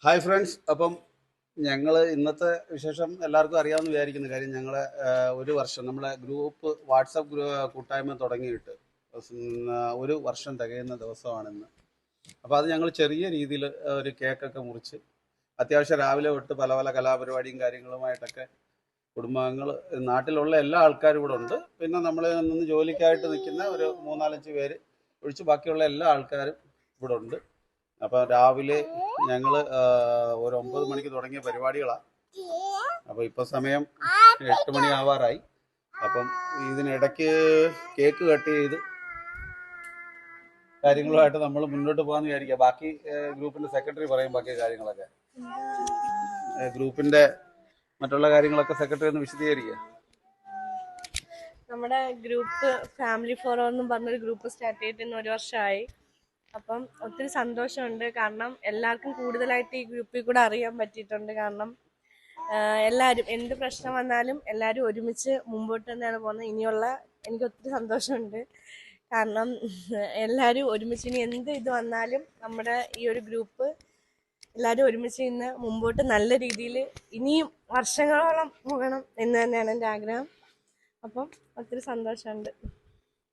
Hi friends. അപ്പം ഞങ്ങൾ ഇന്നത്തെ വിശേഷം എല്ലാവർക്കും അറിയാമെന്ന് വിചാരിക്കുന്ന കാര്യം, ഞങ്ങളെ ഒരു വർഷം നമ്മളെ ഗ്രൂപ്പ് വാട്സപ്പ് കൂട്ടായ്മ തുടങ്ങിയിട്ട് ഒരു വർഷം തികയുന്ന ദിവസമാണിന്ന്. അപ്പോൾ അത് ഞങ്ങൾ ചെറിയ രീതിയിൽ ഒരു കേക്കൊക്കെ മുറിച്ച് അത്യാവശ്യം രാവിലെ തൊട്ട് പല പല കലാപരിപാടിയും കാര്യങ്ങളുമായിട്ടൊക്കെ കുടുംബാംഗങ്ങൾ, നാട്ടിലുള്ള എല്ലാ ആൾക്കാരും ഇവിടെ ഉണ്ട്. പിന്നെ നമ്മൾ നിന്ന് ജോലിക്കായിട്ട് നിൽക്കുന്ന ഒരു 3-4-5 പേര് ഒഴിച്ച് ബാക്കിയുള്ള എല്ലാ ആൾക്കാരും ഇവിടെ ഉണ്ട്. അപ്പം രാവിലെ ഞങ്ങൾ ഒരു 9 മണിക്ക് തുടങ്ങിയ പരിപാടികളാണ്. അപ്പോൾ ഇപ്പോൾ സമയം 8 മണി ആവാറായി. അപ്പം ഇതിനിടയ്ക്ക് കേക്ക് കട്ട് ചെയ്ത് കാര്യങ്ങളുമായിട്ട് നമ്മൾ മുന്നോട്ട് പോകാമെന്ന് വിചാരിക്കുക. ബാക്കി ഗ്രൂപ്പിൻ്റെ സെക്രട്ടറി പറയും ബാക്കി കാര്യങ്ങളൊക്കെ. ഗ്രൂപ്പിൻ്റെ മറ്റുള്ള കാര്യങ്ങളൊക്കെ സെക്രട്ടറി ഒന്ന് വിശദീകരിക്കുക. നമ്മുടെ ഗ്രൂപ്പ് ഫാമിലി ഫോറം എന്നും പറഞ്ഞൊരു ഗ്രൂപ്പ് സ്റ്റാർട്ട് ചെയ്തിട്ട് 1 വർഷമായി. അപ്പം ഒത്തിരി സന്തോഷമുണ്ട്. കാരണം എല്ലാവർക്കും കൂടുതലായിട്ട് ഈ ഗ്രൂപ്പിൽ കൂടെ അറിയാൻ പറ്റിയിട്ടുണ്ട്. കാരണം എല്ലാവരും എന്ത് പ്രശ്നം വന്നാലും എല്ലാവരും ഒരുമിച്ച് മുമ്പോട്ട് തന്നെയാണ് പോകുന്നത്. ഇനിയുള്ള എനിക്ക് ഒത്തിരി സന്തോഷമുണ്ട്. കാരണം എല്ലാവരും ഒരുമിച്ച് ഇനി എന്ത് ഇത് വന്നാലും നമ്മുടെ ഈ ഒരു ഗ്രൂപ്പ് എല്ലാവരും ഒരുമിച്ച് ഇന്ന് മുമ്പോട്ട് നല്ല രീതിയിൽ ഇനിയും വർഷങ്ങളോളം പോകണം എന്ന് തന്നെയാണ് എൻ്റെ ആഗ്രഹം. അപ്പം ഒത്തിരി സന്തോഷമുണ്ട്.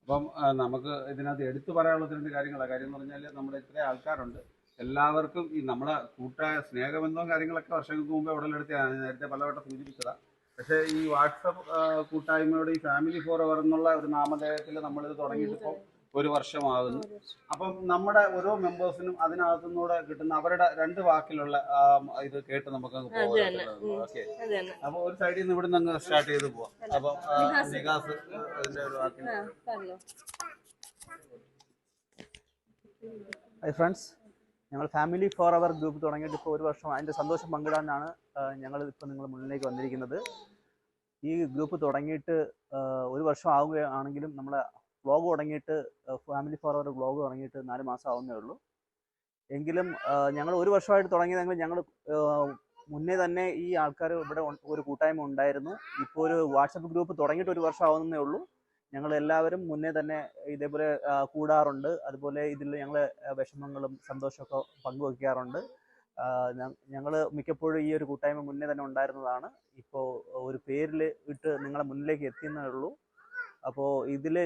അപ്പം നമുക്ക് ഇതിനകത്ത് എടുത്തു പറയാനുള്ള 2 കാര്യങ്ങളാണ്. കാര്യം എന്ന് പറഞ്ഞാൽ നമ്മുടെ ഇത്രയും ആൾക്കാരുണ്ട്, എല്ലാവർക്കും ഈ നമ്മളെ കൂട്ടായ സ്നേഹബന്ധവും കാര്യങ്ങളൊക്കെ വർഷങ്ങൾക്ക് മുമ്പേ ഉടലെടുത്താണ്. നേരത്തെ പലവട്ടം സൂചിപ്പിച്ചതാണ്. പക്ഷേ ഈ വാട്സപ്പ് കൂട്ടായ്മയുടെ ഈ ഫാമിലി ഫോർ എവർ എന്നുള്ള ഒരു നാമധേയത്തിൽ നമ്മളിത് തുടങ്ങിയിട്ട് ഇപ്പോൾ 1 വർഷമാകുന്നു. അപ്പം നമ്മുടെ ഓരോ മെമ്പേഴ്സിനും അതിനകത്തുനിന്നൂടെ കിട്ടുന്ന അവരുടെ 2 വാക്കിലുള്ള ഇത് കേട്ട് നമുക്ക് പോകാം. ഓക്കെ, അപ്പോൾ ഒരു സൈഡിൽ നിന്ന് ഇവിടെ നിന്ന് സ്റ്റാർട്ട് ചെയ്ത് പോവാം. അപ്പം നികാസ് അതിന്റെ ഒരു വാക്കിൽ. ഹായ് ഫ്രണ്ട്സ്, ഞങ്ങൾ ഫാമിലി ഫോർ അവർ ഗ്രൂപ്പ് തുടങ്ങിയിട്ട് ഇപ്പോൾ 1 വർഷം. അതിൻ്റെ സന്തോഷം പങ്കിടാനാണ് ഞങ്ങൾ ഇപ്പോൾ നിങ്ങളുടെ മുന്നിലേക്ക് വന്നിരിക്കുന്നത്. ഈ ഗ്രൂപ്പ് തുടങ്ങിയിട്ട് 1 വർഷം ആവുകയാണെങ്കിലും നമ്മളെ വ്ളോഗ് തുടങ്ങിയിട്ട് ഫാമിലി ഫോർ അവർ വ്ളോഗ് തുടങ്ങിയിട്ട് 4 മാസം ആവുന്നേ ഉള്ളൂ. എങ്കിലും ഞങ്ങൾ 1 വർഷമായിട്ട് തുടങ്ങിയതെങ്കിലും ഞങ്ങൾ മുന്നേ തന്നെ ഈ ആൾക്കാർ ഇവിടെ ഒരു കൂട്ടായ്മ ഉണ്ടായിരുന്നു. ഇപ്പോൾ ഒരു വാട്സപ്പ് ഗ്രൂപ്പ് തുടങ്ങിയിട്ട് 1 വർഷം ആവുന്നേ ഉള്ളൂ. ഞങ്ങൾ എല്ലാവരും മുന്നേ തന്നെ ഇതേപോലെ കൂടാറുണ്ട്. അതുപോലെ ഇതിൽ ഞങ്ങൾ വിഷമങ്ങളും സന്തോഷമൊക്കെ പങ്കുവയ്ക്കാറുണ്ട്. ഞങ്ങൾ മിക്കപ്പോഴും ഈ ഒരു കൂട്ടായ്മ മുന്നേ തന്നെ ഉണ്ടായിരുന്നതാണ്. ഇപ്പോൾ ഒരു പേരിൽ ഇട്ട് നിങ്ങളെ മുന്നിലേക്ക് എത്തിയെന്നേ ഉള്ളൂ. അപ്പോൾ ഇതിൽ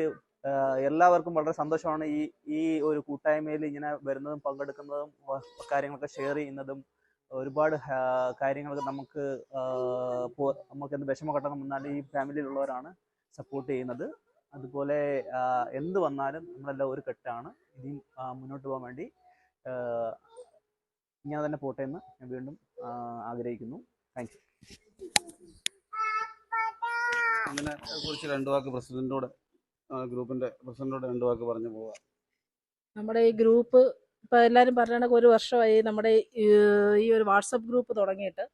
എല്ലാവർക്കും വളരെ സന്തോഷമാണ് ഈ ഒരു കൂട്ടായ്മയിൽ ഇങ്ങനെ വരുന്നതും പങ്കെടുക്കുന്നതും കാര്യങ്ങളൊക്കെ ഷെയർ ചെയ്യുന്നതും. ഒരുപാട് കാര്യങ്ങളൊക്കെ നമുക്ക് എന്ത് വിഷമഘട്ടം വന്നാലും ഈ ഫാമിലിയിലുള്ളവരാണ് സപ്പോർട്ട് ചെയ്യുന്നത്. അതുപോലെ എന്ത് വന്നാലും നമ്മളെല്ലാം ഒരു കെട്ടാണ്. ഇനിയും മുന്നോട്ട് പോകാൻ വേണ്ടി ഇങ്ങനെ തന്നെ പോട്ടെ എന്ന് ഞാൻ വീണ്ടും ആഗ്രഹിക്കുന്നു. Thank you. അങ്ങനെ കുറിച്ച് 2 വാക്ക് പ്രസിഡന്റോട്, ഗ്രൂപ്പിന്റെ പ്രസിഡന്റോട് 2 വാക്ക് പറഞ്ഞു പോവാം. നമ്മുടെ ഈ ഗ്രൂപ്പ് ഇപ്പം എല്ലാവരും പറഞ്ഞ 1 വർഷമായി നമ്മുടെ ഈ ഒരു വാട്സപ്പ് ഗ്രൂപ്പ് തുടങ്ങിയിട്ട്.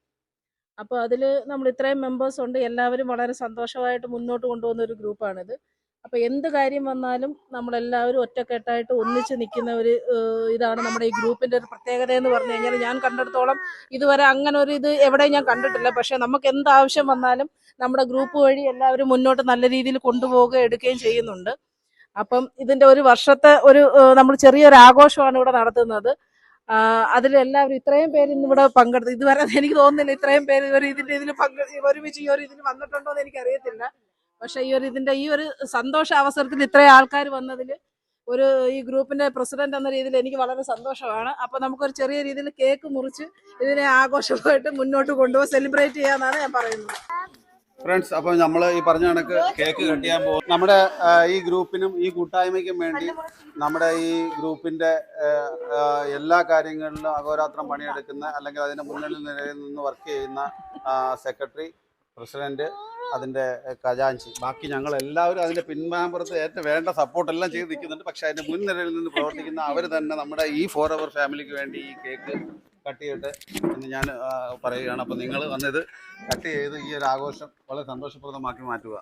അപ്പോൾ അതിൽ നമ്മൾ ഇത്രയും മെമ്പേഴ്സ് ഉണ്ട്. എല്ലാവരും വളരെ സന്തോഷമായിട്ട് മുന്നോട്ട് കൊണ്ടുപോകുന്ന ഒരു ഗ്രൂപ്പാണിത്. അപ്പോൾ എന്ത് കാര്യം വന്നാലും നമ്മളെല്ലാവരും ഒറ്റക്കെട്ടായിട്ട് ഒന്നിച്ച് നിൽക്കുന്ന ഒരു ഇതാണ് നമ്മുടെ ഈ ഗ്രൂപ്പിൻ്റെ ഒരു പ്രത്യേകത എന്ന് പറഞ്ഞു കഴിഞ്ഞാൽ. ഞാൻ കണ്ടിടത്തോളം ഇതുവരെ അങ്ങനെ ഒരു ഇത് എവിടെയും ഞാൻ കണ്ടിട്ടില്ല. പക്ഷേ നമുക്ക് എന്ത് ആവശ്യം വന്നാലും നമ്മുടെ ഗ്രൂപ്പ് വഴി എല്ലാവരും മുന്നോട്ട് നല്ല രീതിയിൽ കൊണ്ടുപോവുകയും എടുക്കുകയും ചെയ്യുന്നുണ്ട്. അപ്പം ഇതിൻ്റെ 1 വർഷത്തെ ഒരു നമ്മൾ ചെറിയൊരു ആഘോഷമാണ് ഇവിടെ നടത്തുന്നത്. അതിലെല്ലാവരും ഇത്രയും പേര് ഇന്നിവിടെ പങ്കെടുത്തു. ഇതുവരെ എനിക്ക് തോന്നുന്നില്ല ഇത്രയും പേര് ഇതിൽ ഒരുമിച്ച് ഈ ഒരു ഇതിന് വന്നിട്ടുണ്ടോ എന്ന് എനിക്കറിയത്തില്ല. പക്ഷേ ഈ ഒരു സന്തോഷ അവസരത്തിൽ ഇത്രയും ആൾക്കാർ വന്നതിൽ ഈ ഗ്രൂപ്പിന്റെ പ്രസിഡന്റ് എന്ന രീതിയിൽ എനിക്ക് വളരെ സന്തോഷമാണ്. അപ്പോൾ നമുക്കൊരു ചെറിയ രീതിയിൽ കേക്ക് മുറിച്ച് ഇതിനെ ആഘോഷമായിട്ട് മുന്നോട്ട് കൊണ്ടുപോയി സെലിബ്രേറ്റ് ചെയ്യാമെന്നാണ് ഞാൻ പറയുന്നത്. ഫ്രണ്ട്സ്, അപ്പോൾ നമ്മൾ ഈ പറഞ്ഞ കണക്ക് കേക്ക് കട്ട് ചെയ്യാൻ പോകും. നമ്മുടെ ഈ ഗ്രൂപ്പിനും ഈ കൂട്ടായ്മയ്ക്കും വേണ്ടി നമ്മുടെ ഈ ഗ്രൂപ്പിൻ്റെ എല്ലാ കാര്യങ്ങളിലും അഹോരാത്രം പണിയെടുക്കുന്ന, അല്ലെങ്കിൽ അതിൻ്റെ മുന്നണി നിലയിൽ നിന്ന് വർക്ക് ചെയ്യുന്ന സെക്രട്ടറി, പ്രസിഡന്റ്, അതിൻ്റെ ഖജാൻജി, ബാക്കി ഞങ്ങൾ എല്ലാവരും അതിൻ്റെ പിൻബാമ്പുറത്ത് ഏറ്റവും വേണ്ട സപ്പോർട്ടെല്ലാം ചെയ്ത് നിൽക്കുന്നുണ്ട്. പക്ഷേ അതിൻ്റെ മുൻനിരയിൽ നിന്ന് പ്രവർത്തിക്കുന്ന അവർ തന്നെ നമ്മുടെ ഈ ഫോർ അവർ ഫാമിലിക്ക് വേണ്ടി ഈ കേക്ക് കട്ട് ചെയ്യട്ടെ എന്ന് ഞാൻ പറയുകയാണ്. അപ്പോൾ നിങ്ങൾ വന്നത് കട്ട് ചെയ്ത് ഈ ഒരു ആഘോഷം വളരെ സന്തോഷപ്രദമാക്കി മാറ്റുക.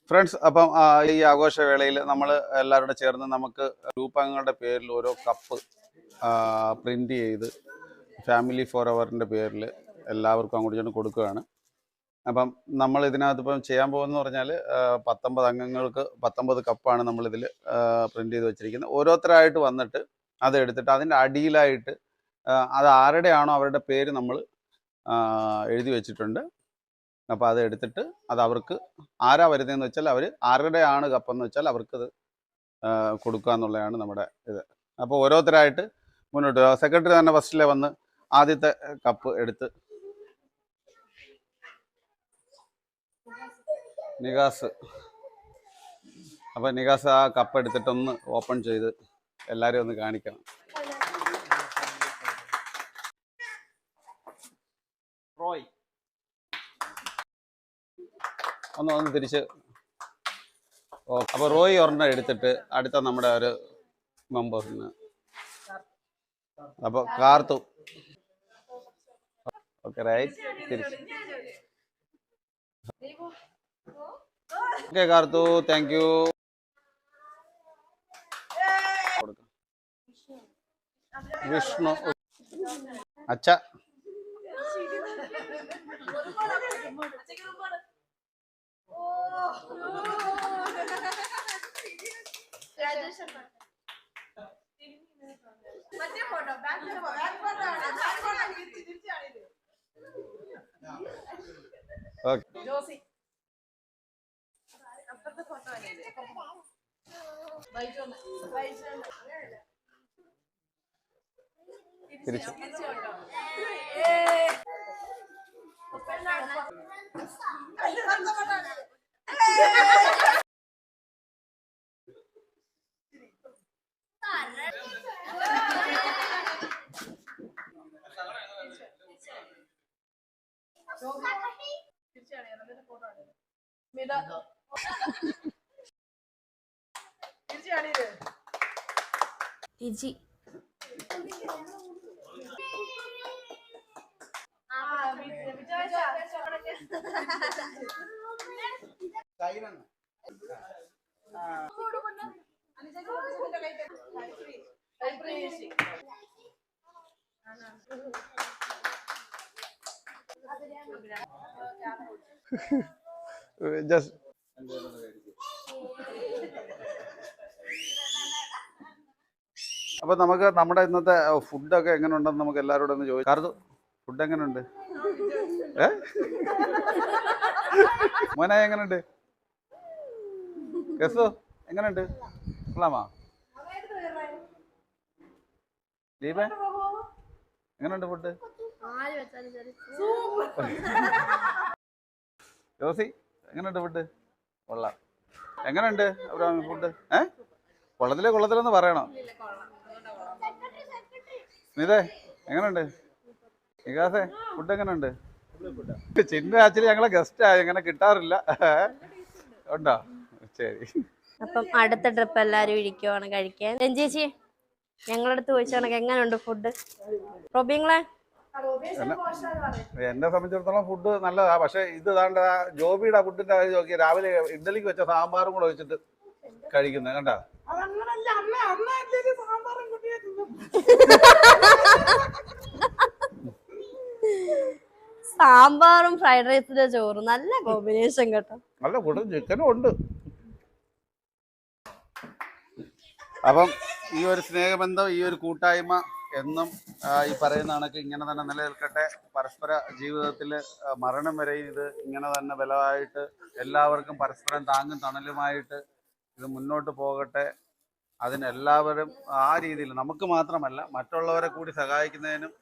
ഫ്രണ്ട്സ്, അപ്പം ഈ ആഘോഷവേളയിൽ നമ്മൾ എല്ലാവരും ചേർന്ന് നമുക്ക് ഗ്രൂപ്പ് അംഗങ്ങളുടെ പേരിൽ ഓരോ കപ്പ് പ്രിന്റ് ചെയ്ത് ഫാമിലി ഫോർ എവറിൻ്റെ പേരിൽ എല്ലാവർക്കും അങ്ങോട്ട് ചെന്ന് കൊടുക്കുകയാണ്. അപ്പം നമ്മൾ ഇതിനകത്ത് ഇപ്പം ചെയ്യാൻ പോകുന്നത് പറഞ്ഞാൽ 19 അംഗങ്ങൾക്ക് 19 കപ്പാണ് നമ്മളിതിൽ പ്രിന്റ് ചെയ്ത് വെച്ചിരിക്കുന്നത്. ഓരോരുത്തരായിട്ട് വന്നിട്ട് അത് എടുത്തിട്ട് അതിൻ്റെ അടിയിലായിട്ട് അത് ആരുടെയാണോ അവരുടെ പേര് നമ്മൾ എഴുതി വെച്ചിട്ടുണ്ട്. അപ്പോൾ അത് എടുത്തിട്ട് അത് അവർക്ക് ആരാ വരുന്നതെന്ന് വെച്ചാൽ അവർ ആരുടെയാണ് കപ്പെന്ന് വെച്ചാൽ അവർക്കത് കൊടുക്കുക എന്നുള്ളതാണ് നമ്മുടെ ഇത്. അപ്പോൾ ഓരോരുത്തരായിട്ട് മുന്നോട്ട് സെക്രട്ടറി തന്നെ ഫസ്റ്റിലെ വന്ന് ആദ്യത്തെ കപ്പ് എടുത്ത് നികാസ്. അപ്പോൾ നികാസ് ആ കപ്പ് എടുത്തിട്ടൊന്ന് ഓപ്പൺ ചെയ്ത് എല്ലാവരെയും ഒന്ന് കാണിക്കണം. റോയ് ഒന്ന് തിരിച്ച്. ഓക്കെ, അപ്പോൾ റോയ് ഒരെണ്ണം എടുത്തിട്ട് അടുത്ത നമ്മുടെ ഒരു മെമ്പേഴ്സിന്. അപ്പോൾ കാർത്തു. ഓക്കെ, റൈറ്റ്, തിരിച്ച്. Okay Karthu, thank you. Vishnu. അച്ഛ. ഓക്കെ, തിരിച്ചു. ടിജി. ജസ്റ്റ് അപ്പോൾ നമുക്ക് നമ്മുടെ ഇന്നത്തെ ഫുഡൊക്കെ എങ്ങനെ ഉണ്ടെന്ന് നമുക്ക് എല്ലാവരോടും ഒന്ന് ചോദിക്കാം. കാർത്തു, ഫുഡ് എങ്ങനെയുണ്ട്? മോനെ എങ്ങനെയുണ്ട്? കെസു എങ്ങനെയുണ്ട്? കൊള്ളാമാ? ദീപേ എങ്ങനെയുണ്ട് ഫുഡ്? ജോസി എങ്ങനെയുണ്ട് ഫുഡ്? കൊള്ളാം. എങ്ങനെയുണ്ട് അബ്രാമി ഫുഡ്? കൊള്ളത്തിലെന്ന് പറയണം. സ്മിതേ എങ്ങനെയുണ്ട്? നികാസേ ഫുഡ് എങ്ങനെയുണ്ട്? ചിന്ന ആക്ച്വലി ഞങ്ങളെ ഗസ്റ്റ് ആയി, അങ്ങനെ കിട്ടാറില്ല. ഉണ്ടോ? ശരി. അപ്പം അടുത്ത ട്രിപ്പ് എല്ലാരും ഇരിക്കുവാണ് കഴിക്കാൻ. രഞ്ജേച്ചി, ഞങ്ങളടുത്ത് ചോദിച്ചാണ് എങ്ങനെയുണ്ട് ഫുഡ്? റോബിങ്ങളെ, എന്നെ സംബന്ധിച്ചിടത്തോളം ഫുഡ് നല്ലതാ. പക്ഷെ ഇത് താണ്ട ജോബിയുടെ ഫുഡിന്റെ കാര്യം നോക്കി, രാവിലെ ഇഡ്ഡലിക്ക് വെച്ച സാമ്പാറും കൂടെ വെച്ചിട്ട് കഴിക്കുന്നത് കണ്ടാ. സാമ്പാറും ഫ്രൈഡ് റൈസിന്റെ ചോറും നല്ല കോമ്പിനേഷൻ കേട്ടോ. നല്ല ഫുഡ്, ചിക്കനും ഉണ്ട്. അപ്പം ഈ ഒരു സ്നേഹബന്ധം, ഈ ഒരു കൂട്ടായ്മ എന്നും ഈ പറയുന്ന കണക്ക് ഇങ്ങനെ തന്നെ നിലനിൽക്കട്ടെ. പരസ്പര ജീവിതത്തിൽ മരണം വരെ ഇത് ഇങ്ങനെ തന്നെ ബലമായിട്ട് എല്ലാവർക്കും പരസ്പരം താങ്ങും തണലുമായിട്ട് ഇത് മുന്നോട്ട് പോകട്ടെ. അതിനെല്ലാവരും ആ രീതിയിൽ നമുക്ക് മാത്രമല്ല മറ്റുള്ളവരെ കൂടി സഹായിക്കുന്നതിനും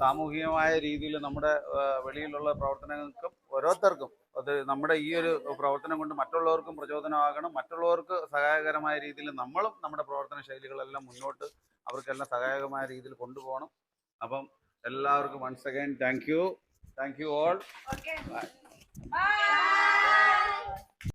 സാമൂഹികമായ രീതിയിൽ നമ്മുടെ വെളിയിലുള്ള പ്രവർത്തനങ്ങൾക്കും ഓരോരുത്തർക്കും അത് നമ്മുടെ ഈ ഒരു പ്രവർത്തനം കൊണ്ട് മറ്റുള്ളവർക്കും പ്രചോദനമാകണം. മറ്റുള്ളവർക്ക് സഹായകരമായ രീതിയിൽ നമ്മളും നമ്മുടെ പ്രവർത്തന ശൈലികളെല്ലാം മുന്നോട്ട് അവർക്കെല്ലാം സഹായകമായ രീതിയിൽ കൊണ്ടുപോകണം. അപ്പം എല്ലാവർക്കും once again thank you all. By.